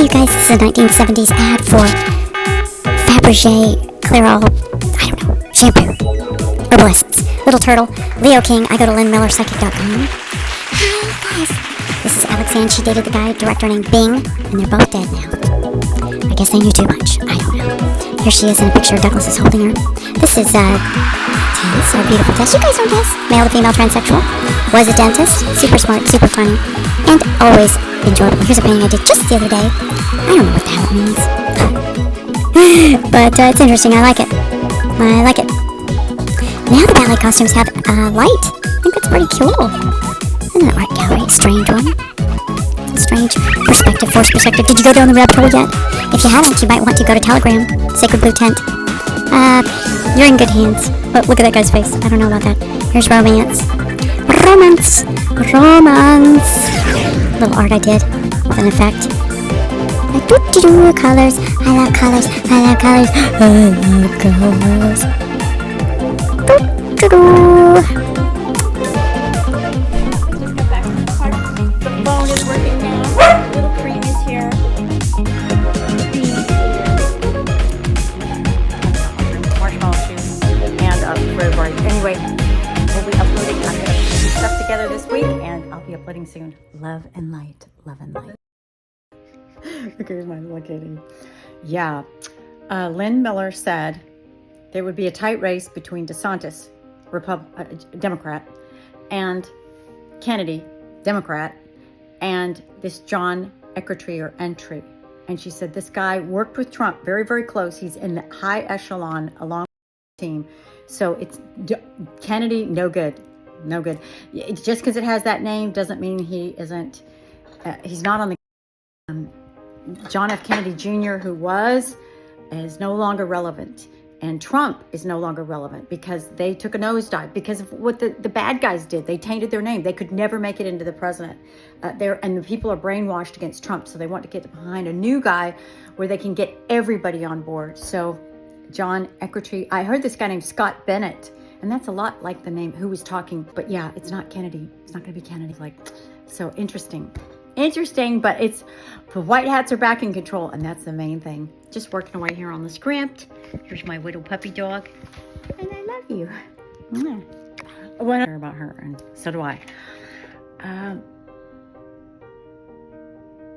you guys, this is a 1970s ad for Fabergé Clear All, I don't know, shampoo. Herbalists. Little Turtle, Leo King, I go to LynnMillerPsychic.com. Hi guys, this is Alex Ann. She dated the guy, director named Bing, and they're both dead now. I guess they knew too much, I don't know. Here she is in a picture, Douglas is holding her. This is, Tess, our beautiful Tess. You guys know Tess, male to female transsexual. Was a dentist, super smart, super funny, and always enjoyable. Here's a painting I did just the other day. I don't know what the hell it means. But it's interesting. I like it. I like it. Now the ballet costumes have light. I think that's pretty cool. Isn't it art gallery? Strange one. Strange perspective, forced perspective. Did you go down the rabbit hole yet? If you haven't, you might want to go to Telegram. Sacred Blue Tent. You're in good hands. But look at that guy's face. I don't know about that. Here's romance. Romance. Romance. Little art I did with an effect. Colors. I love colors. I love colors. I love colors. The phone is working now. Little cream is here. Marshmallow shoes and red bright. Anyway, we'll be uploading. I'm going to put some stuff together this week, and I'll be uploading soon. Love and light. Love and light. Okay, here's my little kitty. Yeah. Lynn Miller said there would be a tight race between DeSantis, Democrat, and Kennedy, Democrat, and this John Entry. And she said this guy worked with Trump very, very close. He's in the high echelon along with the team. So it's Kennedy, no good. No good. Just because it has that name doesn't mean he isn't, he's not on the John F. Kennedy Jr., who is no longer relevant. And Trump is no longer relevant because they took a nosedive because of what the bad guys did. They tainted their name. They could never make it into the president. And the people are brainwashed against Trump, so they want to get behind a new guy where they can get everybody on board. So John Eckertree, I heard this guy named Scott Bennett, and that's a lot like the name who was talking. But yeah, it's not Kennedy. It's not going to be Kennedy. So interesting. Interesting, but the white hats are back in control, and that's the main thing. Just working away here on the script. Here's my little puppy dog, and I love you. I want to hear about her, and so do I.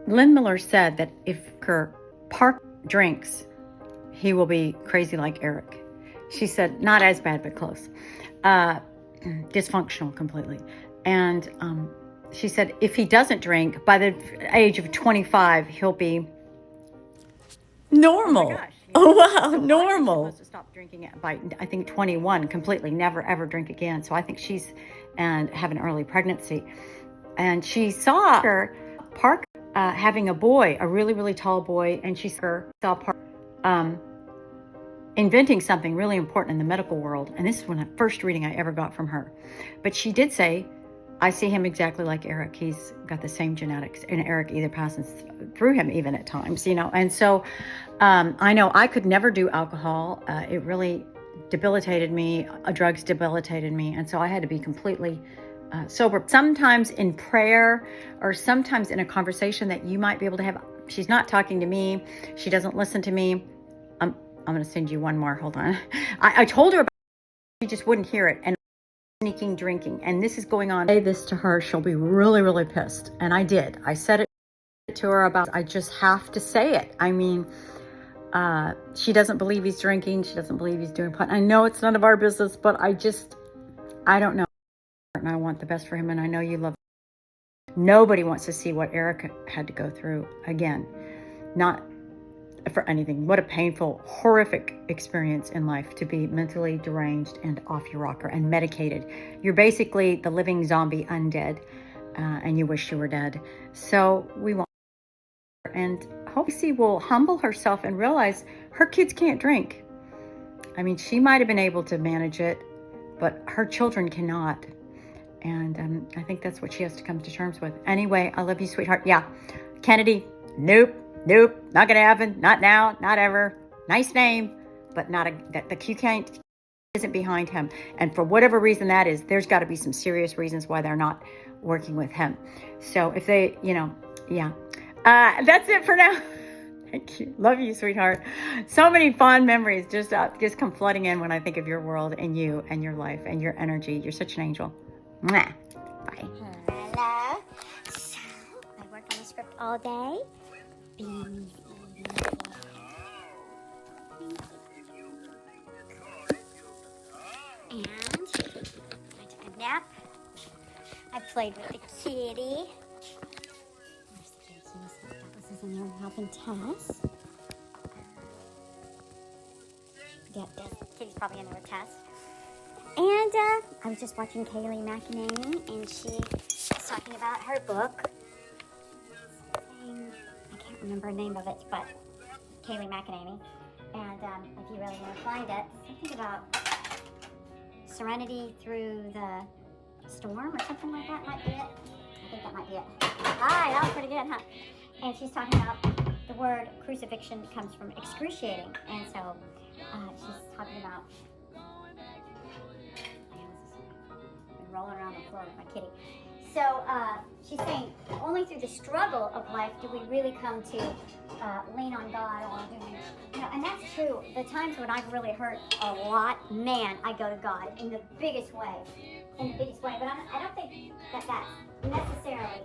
Lynn Miller said that if Park drinks, he will be crazy like Eric. She said, not as bad, but close. Dysfunctional completely. And she said if he doesn't drink, by the age of 25, he'll be normal. Oh, my gosh. Oh wow, normal. She's supposed to stop drinking by, I think, 21 completely, never ever drink again. So I think she's and have an early pregnancy. And she saw her Park having a boy, a really, really tall boy, and she saw Park inventing something really important in the medical world. And this is the first reading I ever got from her. But she did say, I see him exactly like Eric. He's got the same genetics, and Eric either passes through him even at times, And so I know I could never do alcohol. It really debilitated me. Drugs debilitated me. And so I had to be completely sober. Sometimes in prayer or sometimes in a conversation that you might be able to have. She's not talking to me. She doesn't listen to me. I'm going to send you one more. Hold on. I told her about it. She just wouldn't hear it. And sneaking drinking, and this is going on. Say this to her, she'll be really, really pissed. And I did. I said it to her about, I just have to say it. I mean, she doesn't believe he's drinking. She doesn't believe he's doing pot. I know it's none of our business, but I don't know. And I want the best for him, and I know you love him. Nobody wants to see what Eric had to go through again. Not for anything. What a painful, horrific experience in life to be mentally deranged and off your rocker and medicated. You're basically the living zombie undead, and you wish you were dead. So we want her, and hopefully she will humble herself and realize her kids can't drink. I mean, she might have been able to manage it, but her children cannot. And I think that's what she has to come to terms with. Anyway, I love you, sweetheart. Yeah, Kennedy, nope, not gonna happen. Not now, not ever. Nice name, but not the Q can't isn't behind him. And for whatever reason that is, there's got to be some serious reasons why they're not working with him. So if they, yeah. That's it for now. Thank you. Love you, sweetheart. So many fond memories just come flooding in when I think of your world and you and your life and your energy. You're such an angel. Mwah. Bye. Hello. So, I worked on the script all day. Beans. And I took a nap. I played with the kitty. Where's the kitty? Douglas is in there helping Tess. Yeah, kitty's probably in there with Tess. And I was just watching Kaylee McEnany, and she was talking about her book. I can't remember the name of it, but Kaylee McEnany. And if you really want to find it, something about Serenity Through the Storm or something like that might be it. I think that might be it. Hi, that was pretty good, huh? And she's talking about the word crucifixion comes from excruciating. And so she's talking about rolling around the floor with my kitty. So she's saying only through the struggle of life do we really come to lean on God or do, and that's true. The times when I've really hurt a lot, man, I go to God in the biggest way. But I don't think that that's necessarily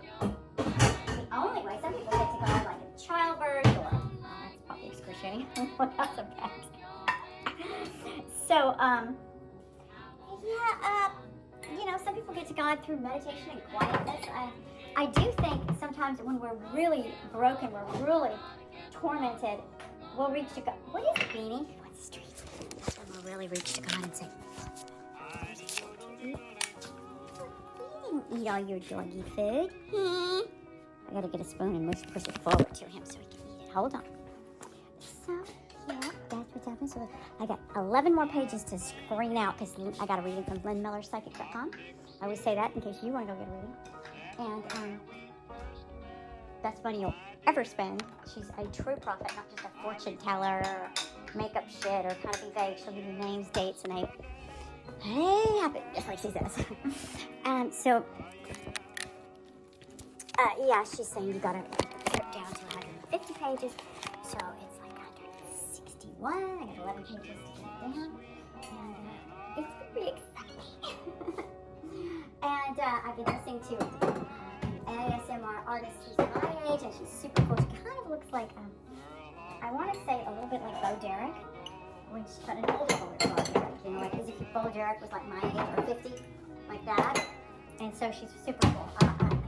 the only way. Some people get to God like in childbirth or, that's probably excruciating. That's a bad. So, some people get to God through meditation and quietness. I do think sometimes when we're really broken, we're really tormented, we'll reach to God. What is Beanie? What's the street? That's when we'll really reach to God and say, you didn't eat all your doggy food. I gotta get a spoon and push it forward to him so he can eat it. Hold on. So, yeah, that's what's happening. So I got 11 more pages to screen out because I got a reading from LynnMillerPsychic.com. I always say that in case you want to go get a reading. And best money you'll ever spend. She's a true prophet, not just a fortune teller or make up shit or kind of be vague. She'll give you names, dates, and hey, happen, just like she says. She's saying you gotta get down to 150 pages. So it's like 161. I got 11 pages to get down. And it's pretty exciting. And I've been listening to an ASMR artist who's my age, and she's super cool. She kind of looks like, I want to say a little bit like Bo Derek, but an older Bo Derek, like as if Bo Derek was like my age or 50, like that. And so she's super cool. I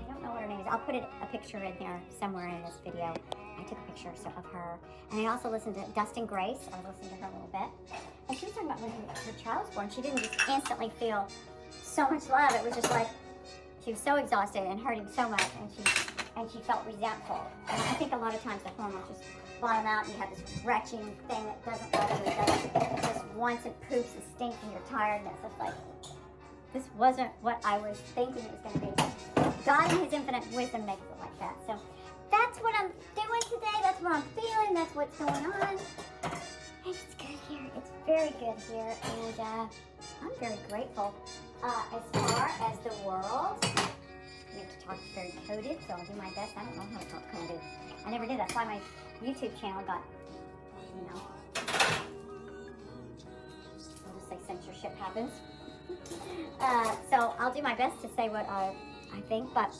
don't know what her name is. I'll put a picture in there somewhere in this video. I took a picture of her. And I also listened to Dustin Grace. I was listening to her a little bit. And she was talking about when her child was born, she didn't just instantly feel so much love. It was just like she was so exhausted and hurting so much, and she felt resentful. And I think a lot of times the hormones just bottom out, and you have this retching thing that doesn't love you. It just wants and poops and stinks, and you're tiredness. It's like, this wasn't what I was thinking it was going to be. God in His infinite wisdom makes it like that. So that's what I'm doing today. That's what I'm feeling. That's what's going on. It's good here. It's very good here, and I'm very grateful. As far as the world, you have to talk very coded, so I'll do my best. I don't know how to talk coded. I never did. That's why my YouTube channel got, I'll just say censorship happens. So I'll do my best to say what I think, but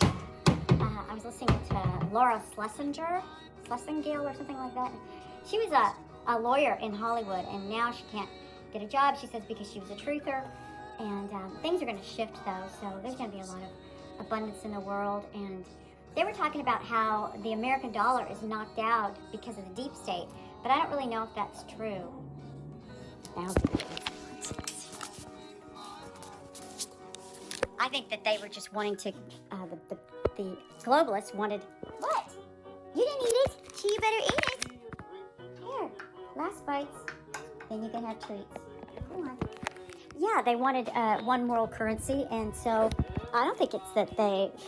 I was listening to Laura Schlesinger or something like that. She was a lawyer in Hollywood, and now she can't get a job, she says, because she was a truther. And things are going to shift, though, so there's going to be a lot of abundance in the world. And they were talking about how the American dollar is knocked out because of the deep state, but I don't really know if that's true. I think that they were just wanting to, the globalists wanted, what? You didn't eat it? You better eat it. Here, last bites. Then you can have treats. Come on. Yeah, they wanted one world currency, and so I don't think it's that that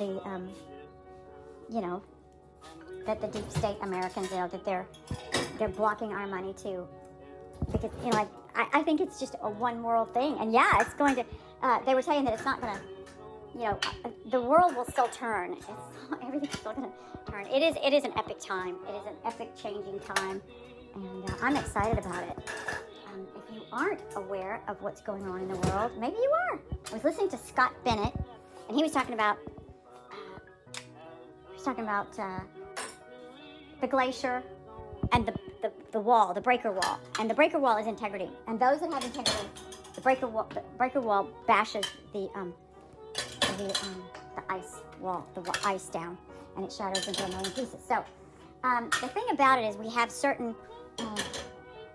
the deep state Americans, that they're blocking our money too, because I think it's just a one world thing, and yeah, it's going to. They were saying that it's not going to the world will still turn. Everything's still going to turn. It is an epic time. It is an epic changing time, and I'm excited about it. If you aren't aware of what's going on in the world, maybe you are. I was listening to Scott Bennett, and he was talking about the glacier and the wall, the breaker wall, and the breaker wall is integrity. And those that have integrity, the breaker wall bashes the ice wall, the ice down, and it shatters into a million pieces. So the thing about it is we have certain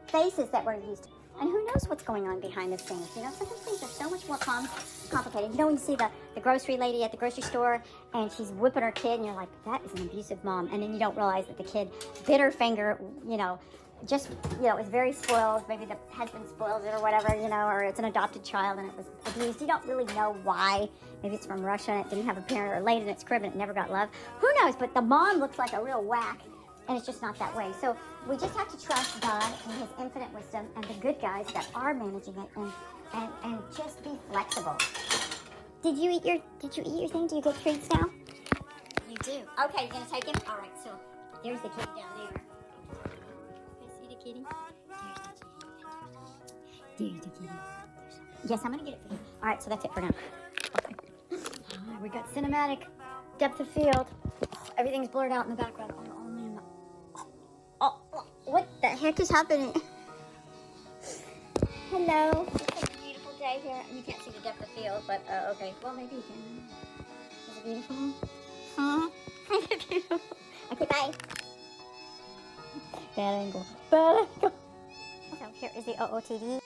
faces that we're used to. And who knows what's going on behind the scenes? Sometimes things are so much more complicated. When you see the grocery lady at the grocery store and she's whipping her kid and you're like, that is an abusive mom. And then you don't realize that the kid bit her finger, is very spoiled. Maybe the husband spoils it or whatever, or it's an adopted child and it was abused. You don't really know why. Maybe it's from Russia and it didn't have a parent, or laid in its crib and it never got love. Who knows? But the mom looks like a real whack. And it's just not that way. So we just have to trust God and His infinite wisdom and the good guys that are managing it, and just be flexible. Did you eat your thing? Do you get treats now? You do. Okay, you gonna take him? All right. So there's the kitty down there. Okay, see the kitty? There's the kitty. Yes, I'm gonna get it for you. All right. So that's it for now. Okay. We got cinematic depth of field. Everything's blurred out in the background. Oh, what the heck is happening? Hello. It's a beautiful day here. You can't see the depth of field, but okay. Well, maybe you can. Is it beautiful? Huh? Is it beautiful? Okay, bye. Bad angle. So here is the OOTD.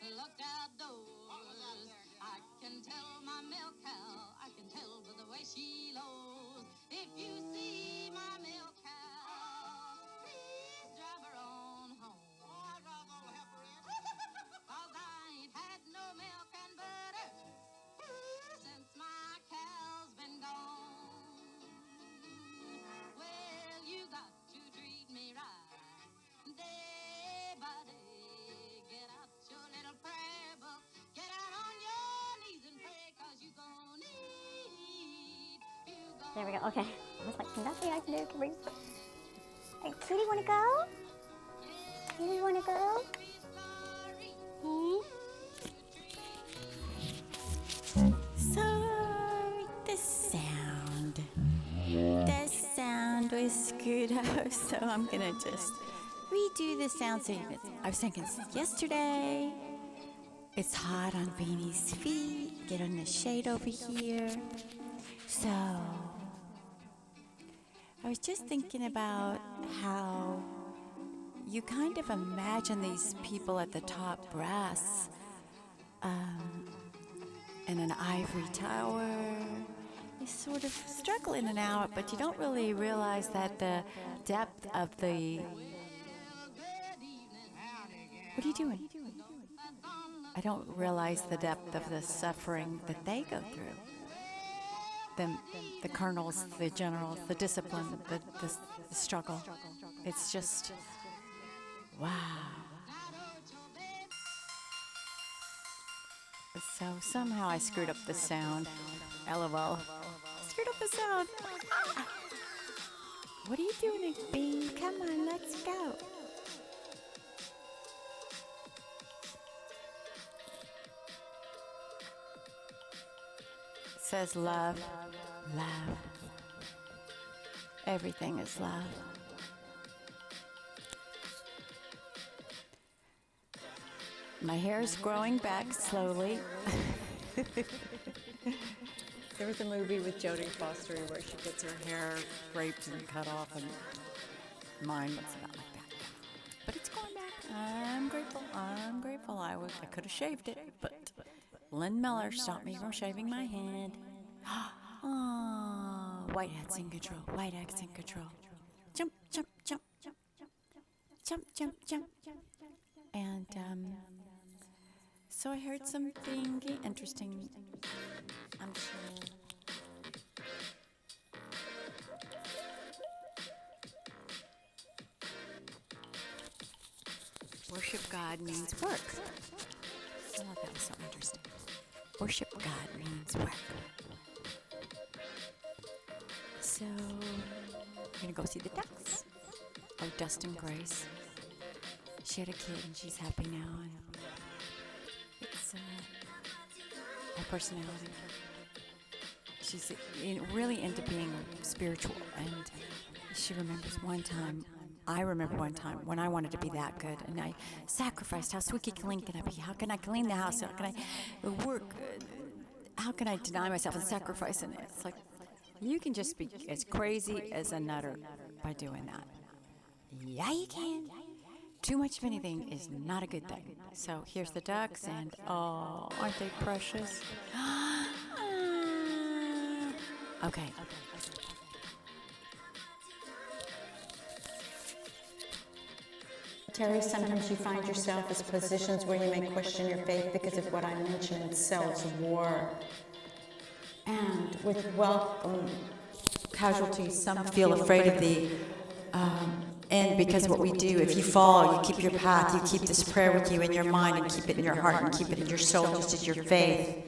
Looked outdoors. I can tell my milk cow. I can tell by the way she lows. If you see my milk cow, please drive her on home. Oh, I'll help her in. 'Cause I ain't had no milk and butter since my cow's been gone. Well, you got to treat me right day by day. Get out your little prayer book. Get out on your knees and pray, 'cause you gon' need. There we go. Okay. I was like, nothing I can do. Can we... Hey, Kitty, wanna go? Kitty, wanna go? So the sound was screwed up, so I'm gonna just redo the sound. So I was thinking yesterday, it's hot on Beanie's feet, get in the shade over here. So I was just thinking about how you kind of imagine these people at the top brass in an ivory tower. Is sort of struggling and out, but you don't really realize that the depth of the... What are you doing? I don't realize the depth of the suffering that they go through. The colonels, the generals, the discipline, the struggle. It's just, wow. So somehow I screwed up the sound. LOL. Screwed up the sound. What are you doing, Bean? Come on, let's go. It says love, love. Everything is love. My hair is growing back slowly. There was a movie with Jodie Foster where she gets her hair raped and cut off, and mine was not like that. But it's going back. I'm grateful. I could have shaved it, but Lynn Miller stopped me from shaving my head. Oh, Whitehead's in control. Whitehead's in control. Jump, jump, jump, jump, jump, jump, jump, jump. And So I heard something interesting. I'm sure. Worship God means work. I thought that was so interesting. Worship God means work. So, we're going to go see the ducks. Oh, Dust and Grace. She had a kid and she's happy now. And it's her personality. She's really into being spiritual. And she remembers one time. I remember one time when I wanted to be that good, and I sacrificed. How squeaky clean can I be? How can I clean the house? How can I work? How can I deny myself and sacrifice? And it's like, you can just be as crazy as a nutter by doing that. Yeah, you can. Too much of anything is not a good thing. So here's the ducks, and oh, aren't they precious? Okay. Terry, sometimes you find yourself in positions where you may question your faith because of what I mentioned, self-war. And with welcome casualties, some feel afraid of the end, because what we do, if you fall, you keep your path, you keep this prayer with you in your mind and keep it in your heart and keep it in your soul, just as your faith.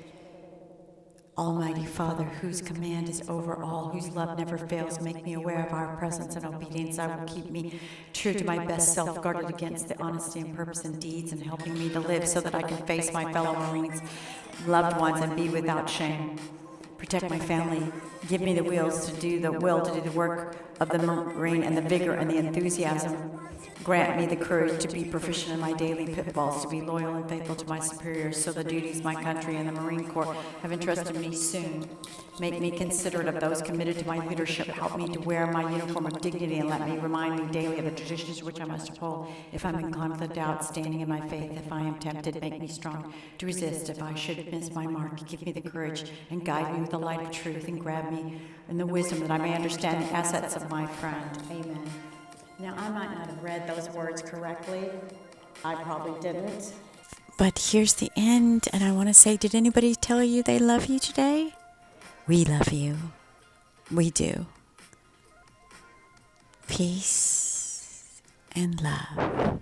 Almighty Father, whose command is over all, whose love never fails, make me aware of our presence and obedience. I will keep me true to my best self, guarded against the honesty and purpose and deeds, and helping me to live so that I can face my fellow Marines, loved ones, and be without shame. Protect my family. Give me the will to do the work of the Marine, and the vigor and the enthusiasm. Grant me the courage to be proficient in my daily pitfalls, to be loyal and faithful to my superiors, so the duties my country and the Marine Corps have entrusted me soon. Make me considerate of those committed to my leadership. Help me to wear my uniform of dignity, and let me remind me daily of the traditions which I must uphold. If I'm inclined with doubt, standing in my faith, if I am tempted, make me strong to resist. If I should miss my mark, give me the courage and guide me with the light of truth, and grab me in the wisdom that I may understand the assets of my friend. Amen. Now, I might not have read those words correctly. I probably didn't. But here's the end, and I want to say, did anybody tell you they love you today? We love you. We do. Peace and love.